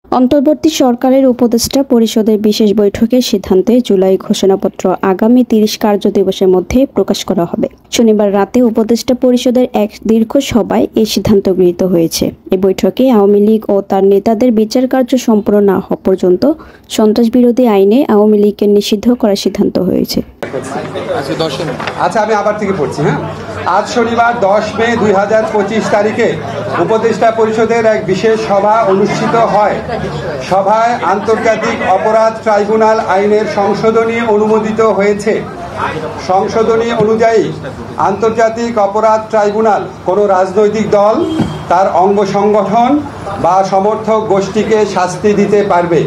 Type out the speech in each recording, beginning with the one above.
অন্তর্বর্তী সরকারের উপদেষ্টা পরিষদের বিশেষ বৈঠকের সিদ্ধান্তে জুলাই ঘোষণাপত্র আগামী ৩০ কার্যদিবসের মধ্যে প্রকাশ করা হবে। শনিবার রাতে উপদেষ্টা পরিষদের এক দীর্ঘ সভায় এই সিদ্ধান্ত গৃহীত হয়েছে। এই বৈঠকে আওয়ামী লীগ ও তার নেতাদের বিচার কার্য সম্পন্ন না হওয়া পর্যন্ত সন্ত্রাসবিরোধী আইনে আওয়ামী লীগকে নিষিদ্ধ করার সিদ্ধান্ত হয়েছে। আচ্ছা, আমি আবার থেকে পড়ছি। আজ শনিবার 10 মে 2025 তারিখে উপদেষ্টা পরিষদের এক বিশেষ সভা অনুষ্ঠিত হয়। সভায় আন্তর্জাতিক অপরাধ ট্রাইব্যুনাল আইনের সংশোধনী অনুমোদিত হয়েছে। সংশোধনী অনুযায়ী আন্তর্জাতিক অপরাধ ট্রাইব্যুনাল কোনো রাজনৈতিক দল, তার অঙ্গ সংগঠন বা সমর্থক গোষ্ঠীকে শাস্তি দিতে পারবে।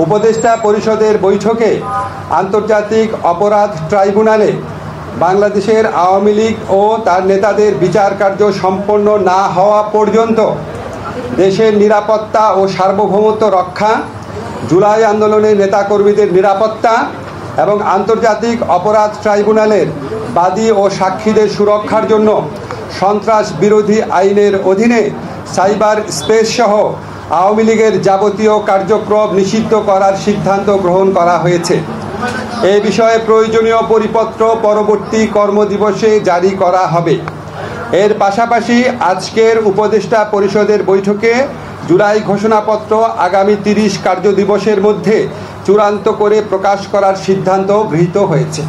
উপদেষ্টা পরিষদের বৈঠকে আন্তর্জাতিক অপরাধ ট্রাইব্যুনালে বাংলাদেশের আওয়ামী লীগ ও তার নেতাদের বিচার কার্য সম্পন্ন না হওয়া পর্যন্ত দেশের নিরাপত্তা ও সার্বভৌমত্ব রক্ষা, জুলাই আন্দোলনের নেতাকর্মীদের নিরাপত্তা এবং আন্তর্জাতিক অপরাধ ট্রাইব্যুনালের বাদী ও সাক্ষীদের সুরক্ষার জন্য সন্ত্রাস বিরোধী আইনের অধীনে সাইবার স্পেস সহ আওয়ামী লীগের যাবতীয় কার্যক্রম নিষিদ্ধ করার সিদ্ধান্ত গ্রহণ করা হয়েছে। এ বিষয়ে প্রয়োজনীয় পরিপত্র পরবর্তী কর্মদিবসে জারি করা হবে। এর পাশাপাশি আজকের উপদেষ্টা পরিষদের বৈঠকে জুলাই ঘোষণাপত্র আগামী ৩০ কার্যদিবসের মধ্যে চূড়ান্ত করে প্রকাশ করার সিদ্ধান্ত গৃহীত হয়েছে।